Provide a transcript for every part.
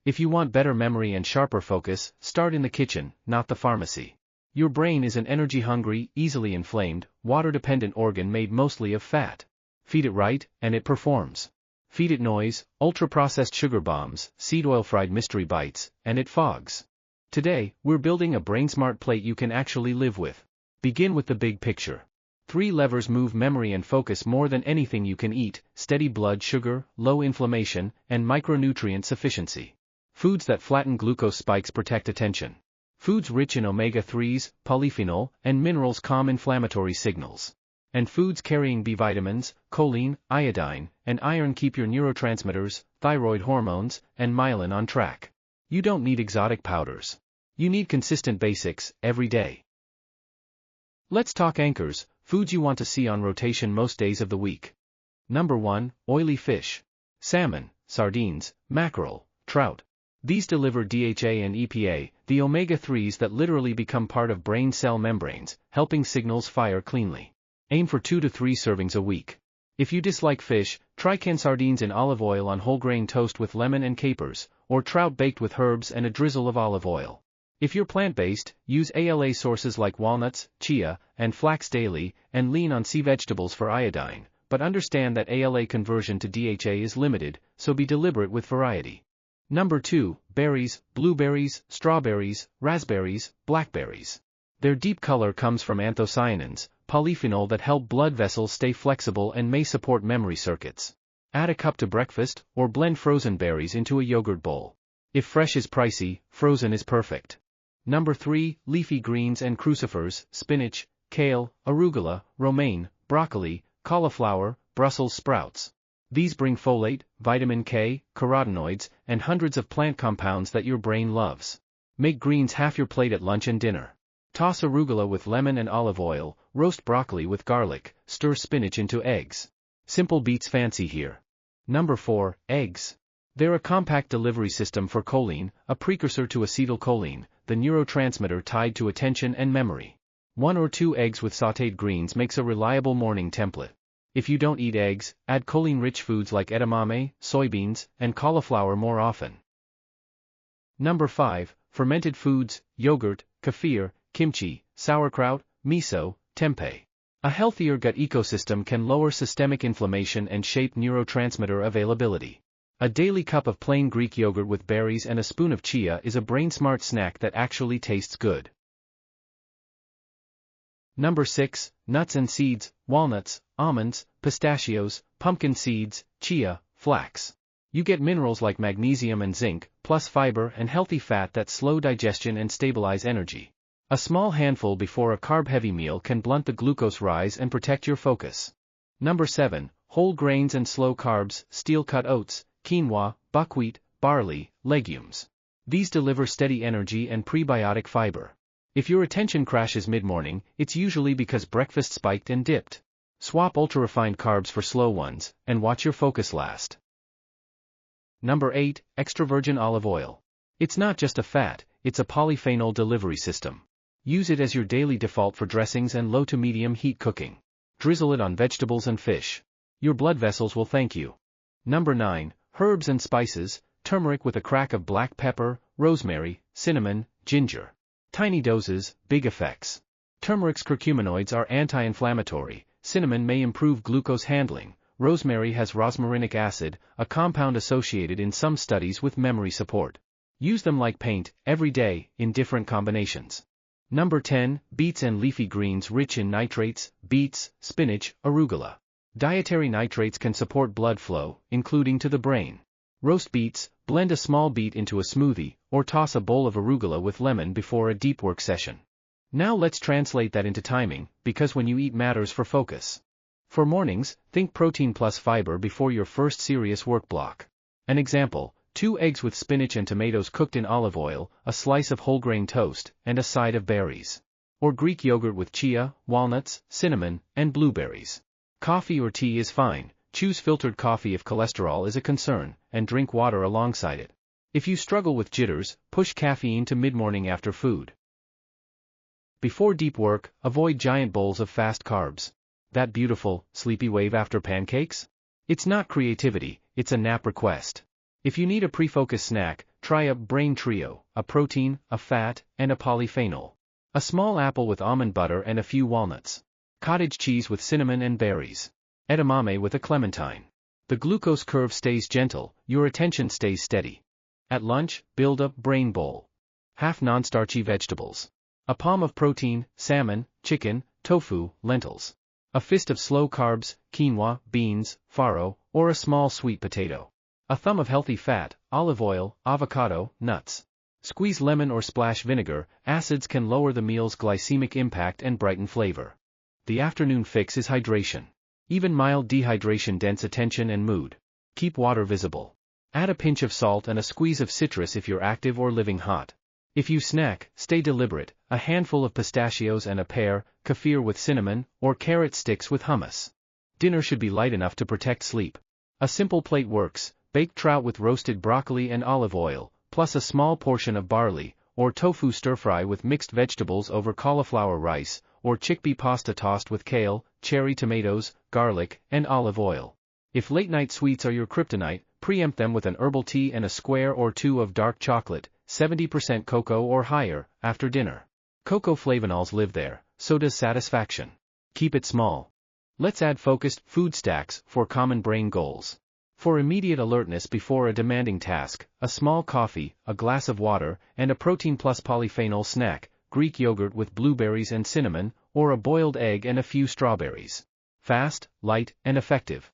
If you want better memory and sharper focus, start in the kitchen, not the pharmacy. Your brain is an energy-hungry, easily inflamed, water-dependent organ made mostly of fat. Feed it right, and it performs. Feed it noise, ultra-processed sugar bombs, seed oil-fried mystery bites, and it fogs. Today, we're building a brain-smart plate you can actually live with. Begin with the big picture. 3 levers move memory and focus more than anything you can eat: steady blood sugar, low inflammation, and micronutrient sufficiency. Foods that flatten glucose spikes protect attention. Foods rich in omega-3s, polyphenol, and minerals calm inflammatory signals. And foods carrying B vitamins, choline, iodine, and iron keep your neurotransmitters, thyroid hormones, and myelin on track. You don't need exotic powders. You need consistent basics, every day. Let's talk anchors, foods you want to see on rotation most days of the week. Number 1, oily fish. Salmon, sardines, mackerel, trout. These deliver DHA and EPA, the omega-3s that literally become part of brain cell membranes, helping signals fire cleanly. Aim for 2 to 3 servings a week. If you dislike fish, try canned sardines in olive oil on whole grain toast with lemon and capers, or trout baked with herbs and a drizzle of olive oil. If you're plant-based, use ALA sources like walnuts, chia, and flax daily, and lean on sea vegetables for iodine, but understand that ALA conversion to DHA is limited, so be deliberate with variety. Number 2, berries, blueberries, strawberries, raspberries, blackberries. Their deep color comes from anthocyanins, polyphenol that help blood vessels stay flexible and may support memory circuits. Add a cup to breakfast, or blend frozen berries into a yogurt bowl. If fresh is pricey, frozen is perfect. Number 3, leafy greens and crucifers, spinach, kale, arugula, romaine, broccoli, cauliflower, Brussels sprouts. These bring folate, vitamin K, carotenoids, and hundreds of plant compounds that your brain loves. Make greens half your plate at lunch and dinner. Toss arugula with lemon and olive oil, roast broccoli with garlic, stir spinach into eggs. Simple beats fancy here. Number 4, eggs. They're a compact delivery system for choline, a precursor to acetylcholine, the neurotransmitter tied to attention and memory. 1 or 2 eggs with sautéed greens makes a reliable morning template. If you don't eat eggs, add choline-rich foods like edamame, soybeans, and cauliflower more often. Number 5, fermented foods, yogurt, kefir, kimchi, sauerkraut, miso, tempeh. A healthier gut ecosystem can lower systemic inflammation and shape neurotransmitter availability. A daily cup of plain Greek yogurt with berries and a spoon of chia is a brain-smart snack that actually tastes good. Number 6, nuts and seeds, walnuts, almonds, pistachios, pumpkin seeds, chia, flax. You get minerals like magnesium and zinc, plus fiber and healthy fat that slow digestion and stabilize energy. A small handful before a carb-heavy meal can blunt the glucose rise and protect your focus. Number 7, whole grains and slow carbs, steel-cut oats, quinoa, buckwheat, barley, legumes. These deliver steady energy and prebiotic fiber. If your attention crashes mid-morning, it's usually because breakfast spiked and dipped. Swap ultra-refined carbs for slow ones, and watch your focus last. Number 8, extra virgin olive oil. It's not just a fat, it's a polyphenol delivery system. Use it as your daily default for dressings and low to medium heat cooking. Drizzle it on vegetables and fish. Your blood vessels will thank you. Number 9, herbs and spices, turmeric with a crack of black pepper, rosemary, cinnamon, ginger. Tiny doses, big effects. Turmeric's curcuminoids are anti-inflammatory, cinnamon may improve glucose handling, rosemary has rosmarinic acid, a compound associated in some studies with memory support. Use them like paint, every day, in different combinations. Number 10, beets and leafy greens rich in nitrates, beets, spinach, arugula. Dietary nitrates can support blood flow, including to the brain. Roast beets, blend a small beet into a smoothie, or toss a bowl of arugula with lemon before a deep work session. Now let's translate that into timing, because when you eat matters for focus. For mornings, think protein plus fiber before your first serious work block. An example, 2 eggs with spinach and tomatoes cooked in olive oil, a slice of whole grain toast, and a side of berries. Or Greek yogurt with chia, walnuts, cinnamon, and blueberries. Coffee or tea is fine. Choose filtered coffee if cholesterol is a concern, and drink water alongside it. If you struggle with jitters, push caffeine to mid-morning after food. Before deep work, avoid giant bowls of fast carbs. That beautiful, sleepy wave after pancakes? It's not creativity, it's a nap request. If you need a pre-focus snack, try try a brain trio, a protein, a fat, and a polyphenol. A small apple with almond butter and a few walnuts. Cottage cheese with cinnamon and berries. Edamame with a clementine. The glucose curve stays gentle, your attention stays steady. At lunch, build up brain bowl. Half non-starchy vegetables. A palm of protein, salmon, chicken, tofu, lentils. A fist of slow carbs, quinoa, beans, farro, or a small sweet potato. A thumb of healthy fat, olive oil, avocado, nuts. Squeeze lemon or splash vinegar, acids can lower the meal's glycemic impact and brighten flavor. The afternoon fix is hydration. Even mild dehydration dents attention and mood. Keep water visible. Add a pinch of salt and a squeeze of citrus if you're active or living hot. If you snack, stay deliberate, a handful of pistachios and a pear, kefir with cinnamon, or carrot sticks with hummus. Dinner should be light enough to protect sleep. A simple plate works, baked trout with roasted broccoli and olive oil, plus a small portion of barley, or tofu stir-fry with mixed vegetables over cauliflower rice, or chickpea pasta tossed with kale, cherry tomatoes, garlic, and olive oil. If late-night sweets are your kryptonite, preempt them with an herbal tea and a square or two of dark chocolate, 70% cocoa or higher, after dinner. Cocoa flavonols live there, so does satisfaction. Keep it small. Let's add focused food stacks for common brain goals. For immediate alertness before a demanding task, a small coffee, a glass of water, and a protein plus polyphenol snack, Greek yogurt with blueberries and cinnamon, or a boiled egg and a few strawberries. Fast, light, and effective.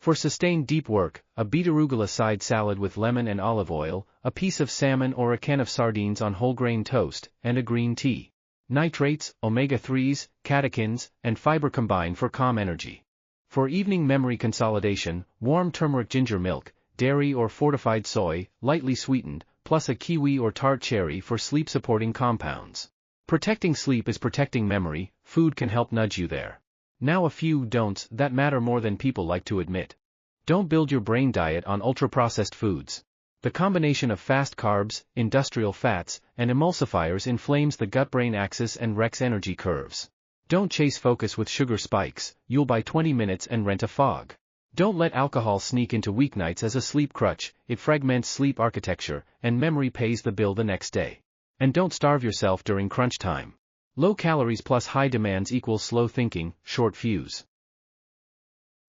For sustained deep work, a beet-arugula side salad with lemon and olive oil, a piece of salmon or a can of sardines on whole grain toast, and a green tea. Nitrates, omega-3s, catechins, and fiber combine for calm energy. For evening memory consolidation, warm turmeric ginger milk, dairy or fortified soy, lightly sweetened, plus a kiwi or tart cherry for sleep-supporting compounds. Protecting sleep is protecting memory, food can help nudge you there. Now a few don'ts that matter more than people like to admit. Don't build your brain diet on ultra-processed foods. The combination of fast carbs, industrial fats, and emulsifiers inflames the gut-brain axis and wrecks energy curves. Don't chase focus with sugar spikes, you'll buy 20 minutes and rent a fog. Don't let alcohol sneak into weeknights as a sleep crutch, it fragments sleep architecture, and memory pays the bill the next day. And don't starve yourself during crunch time. Low calories plus high demands equals slow thinking, short fuse.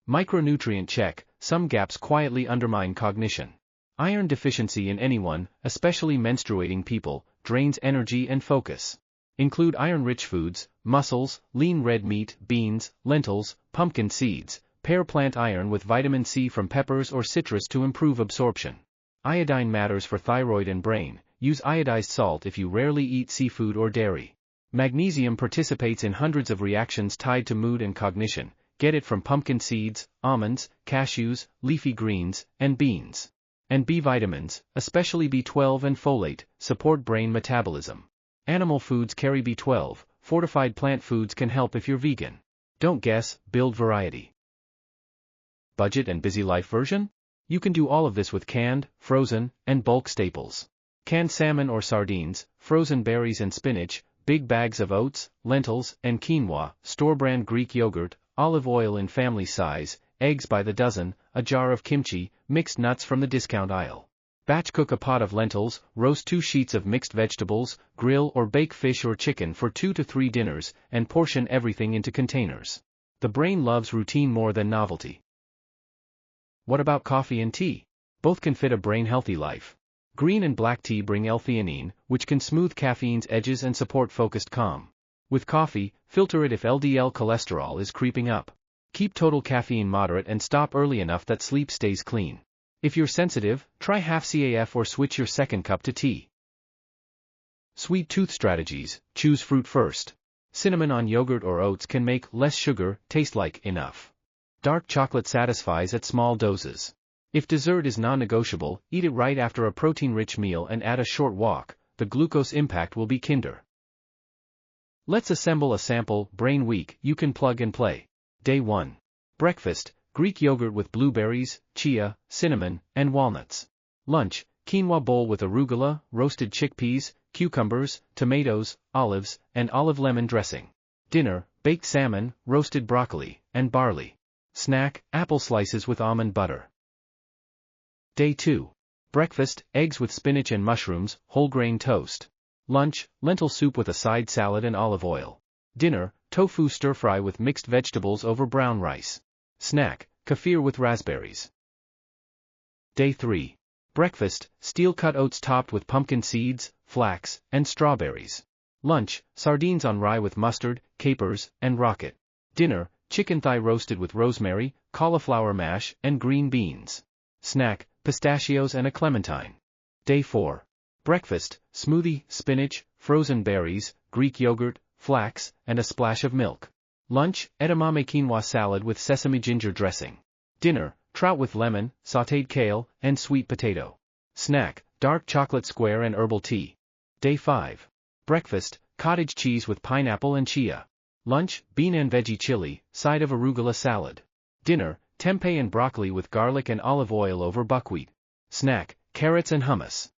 Micronutrient check, some gaps quietly undermine cognition. Iron deficiency in anyone, especially menstruating people, drains energy and focus. Include iron-rich foods, mussels, lean red meat, beans, lentils, pumpkin seeds, pair plant iron with vitamin C from peppers or citrus to improve absorption. Iodine matters for thyroid and brain, use iodized salt if you rarely eat seafood or dairy. Magnesium participates in hundreds of reactions tied to mood and cognition, get it from pumpkin seeds, almonds, cashews, leafy greens, and beans. And B vitamins, especially B12 and folate, support brain metabolism. Animal foods carry B12, fortified plant foods can help if you're vegan. Don't guess, build variety. Budget and busy life version? You can do all of this with canned, frozen, and bulk staples. Canned salmon or sardines, frozen berries and spinach, big bags of oats, lentils, and quinoa, store-brand Greek yogurt, olive oil in family size, eggs by the dozen, a jar of kimchi, mixed nuts from the discount aisle. Batch cook a pot of lentils, roast 2 sheets of mixed vegetables, grill or bake fish or chicken for 2 to 3 dinners, and portion everything into containers. The brain loves routine more than novelty. What about coffee and tea? Both can fit a brain-healthy life. Green and black tea bring L-theanine, which can smooth caffeine's edges and support focused calm. With coffee, filter it if LDL cholesterol is creeping up. Keep total caffeine moderate and stop early enough that sleep stays clean. If you're sensitive, try half CAF or switch your second cup to tea. Sweet tooth strategies, choose fruit first. Cinnamon on yogurt or oats can make less sugar taste like enough. Dark chocolate satisfies at small doses. If dessert is non-negotiable, eat it right after a protein-rich meal and add a short walk, the glucose impact will be kinder. Let's assemble a sample brain week you can plug and play. Day 1. Breakfast, Greek yogurt with blueberries, chia, cinnamon, and walnuts. Lunch, quinoa bowl with arugula, roasted chickpeas, cucumbers, tomatoes, olives, and olive lemon dressing. Dinner, baked salmon, roasted broccoli, and barley. Snack, apple slices with almond butter. Day 2. Breakfast, eggs with spinach and mushrooms, whole grain toast. Lunch, lentil soup with a side salad and olive oil. Dinner, tofu stir-fry with mixed vegetables over brown rice. Snack, kefir with raspberries. Day 3. Breakfast, steel-cut oats topped with pumpkin seeds, flax, and strawberries. Lunch, sardines on rye with mustard, capers, and rocket. Dinner, chicken thigh roasted with rosemary, cauliflower mash, and green beans. Snack, pistachios and a clementine. Day 4. Breakfast, smoothie, spinach, frozen berries, Greek yogurt, flax, and a splash of milk. Lunch, edamame quinoa salad with sesame ginger dressing. Dinner, trout with lemon, sautéed kale, and sweet potato. Snack, dark chocolate square and herbal tea. Day 5. Breakfast, cottage cheese with pineapple and chia. Lunch, bean and veggie chili, side of arugula salad. Dinner, tempeh and broccoli with garlic and olive oil over buckwheat. Snack, carrots and hummus.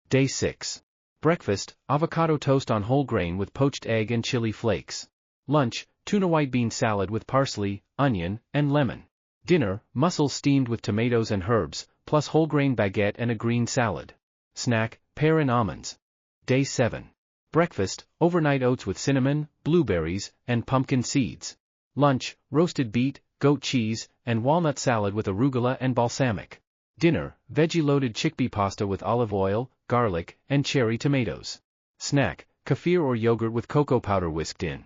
Day 6. Breakfast, avocado toast on whole grain with poached egg and chili flakes. Lunch, tuna white bean salad with parsley, onion, and lemon. Dinner, mussels steamed with tomatoes and herbs, plus whole grain baguette and a green salad. Snack, pear and almonds. Day 7. Breakfast, overnight oats with cinnamon, blueberries, and pumpkin seeds. Lunch, roasted beet, goat cheese, and walnut salad with arugula and balsamic. Dinner, veggie-loaded chickpea pasta with olive oil, garlic, and cherry tomatoes. Snack, kefir or yogurt with cocoa powder whisked in.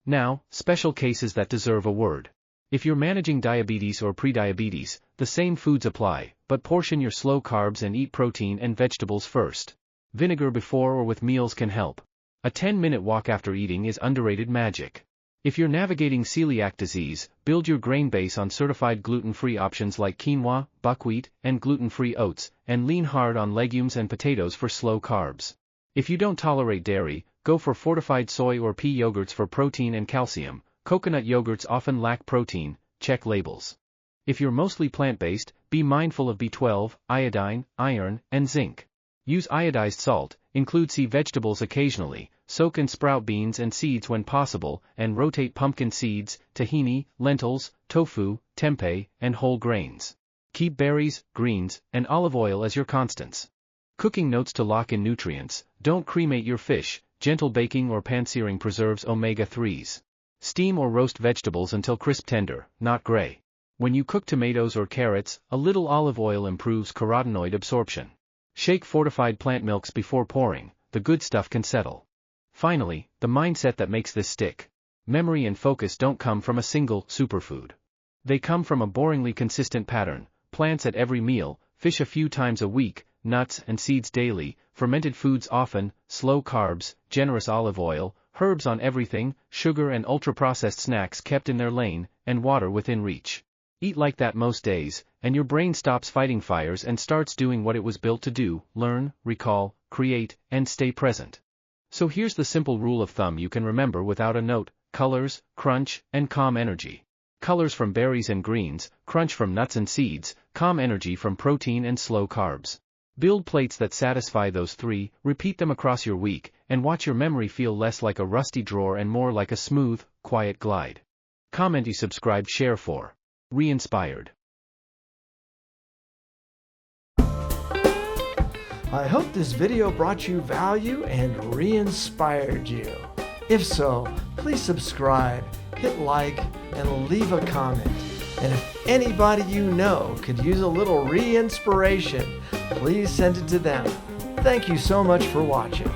Now, special cases that deserve a word. If you're managing diabetes or prediabetes, the same foods apply, but portion your slow carbs and eat protein and vegetables first. Vinegar before or with meals can help. A 10-minute walk after eating is underrated magic. If you're navigating celiac disease, build your grain base on certified gluten-free options like quinoa, buckwheat, and gluten-free oats, and lean hard on legumes and potatoes for slow carbs. If you don't tolerate dairy, go for fortified soy or pea yogurts for protein and calcium. Coconut yogurts often lack protein, check labels. If you're mostly plant-based, be mindful of B12, iodine, iron, and zinc. Use iodized salt, include sea vegetables occasionally, soak and sprout beans and seeds when possible, and rotate pumpkin seeds, tahini, lentils, tofu, tempeh, and whole grains. Keep berries, greens, and olive oil as your constants. Cooking notes to lock in nutrients: don't cremate your fish, gentle baking or pan-searing preserves omega-3s. Steam or roast vegetables until crisp tender, not gray. When you cook tomatoes or carrots, a little olive oil improves carotenoid absorption. Shake fortified plant milks before pouring, the good stuff can settle. Finally, the mindset that makes this stick. Memory and focus don't come from a single superfood. They come from a boringly consistent pattern: plants at every meal, fish a few times a week, nuts and seeds daily, fermented foods often, slow carbs, generous olive oil, herbs on everything, sugar and ultra-processed snacks kept in their lane, and water within reach. Eat like that most days, and your brain stops fighting fires and starts doing what it was built to do: learn, recall, create, and stay present. So here's the simple rule of thumb you can remember without a note: colors, crunch, and calm energy. Colors from berries and greens, crunch from nuts and seeds, calm energy from protein and slow carbs. Build plates that satisfy those three, repeat them across your week, and watch your memory feel less like a rusty drawer and more like a smooth, quiet glide. Comment you subscribe, share for ReInspired. I hope this video brought you value and re-inspired you. If so, please subscribe, hit like, and leave a comment. And if anybody you know could use a little re-inspiration, please send it to them. Thank you so much for watching.